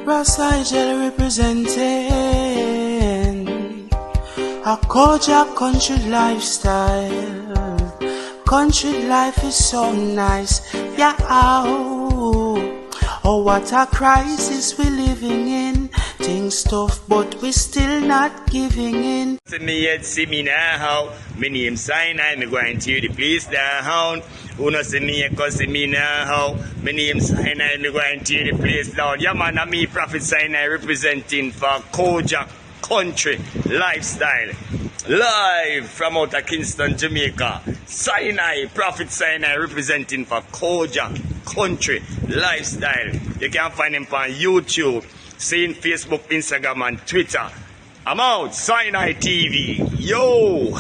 Riverside representing a culture, country lifestyle. Country life is so nice, yeah. Oh, what a crisis we're living in. Things tough, but we're still not giving in. See me yet, see me now. My name Sinai, me going to the place down. Who no see me yet, cause see me now. My name Sinai, me going to the place down. Yeah man, I'm me Prophet Sinai representing for Kojak Country Lifestyle. Live from out of Kingston, Jamaica. Sinai, Prophet Sinai representing for Kojak Country Lifestyle. You can find him on YouTube, seeing Facebook, Instagram and Twitter. I'm out, Sinai TV. Yo!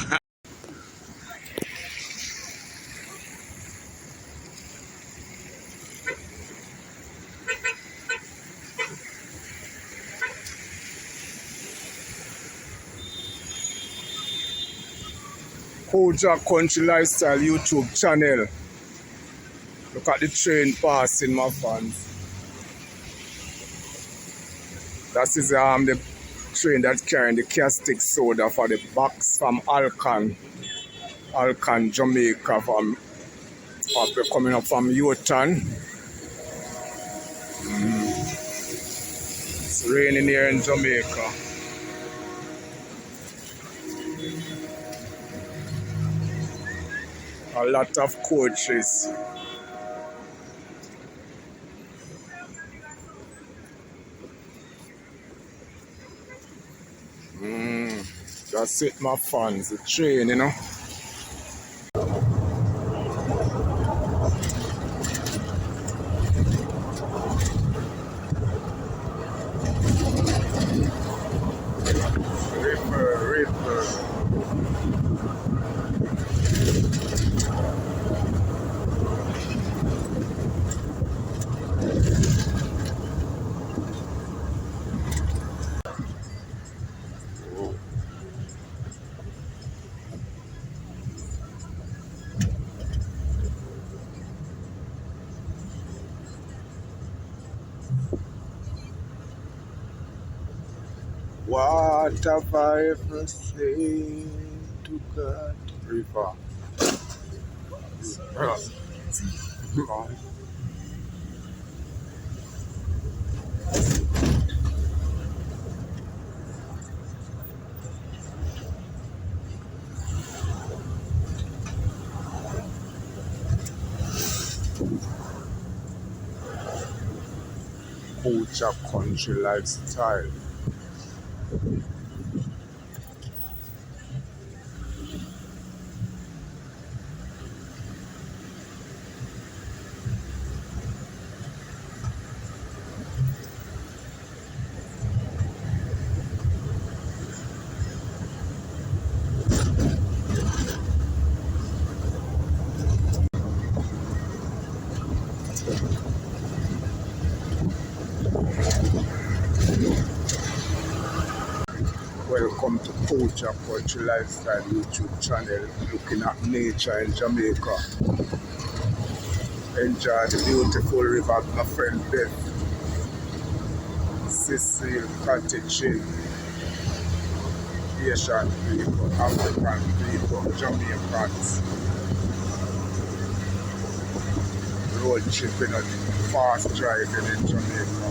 Kojak Country Lifestyle YouTube channel. Look at the train passing, my fans. That is the train that carrying the caustic soda for the box from Alcan, Jamaica, from coming up from Uton. It's raining here in Jamaica. A lot of coaches. That's it, my fans. The train, you know. Ripper. What have I ever said to God? River. Kojak Country Lifestyle. Welcome to Kojak Country Lifestyle YouTube channel, looking at nature in Jamaica. Enjoy the beautiful river, my friend Beth, Cecil, Cottage, Asian people, African people, Jamaicans. Road tripping and fast driving in Jamaica.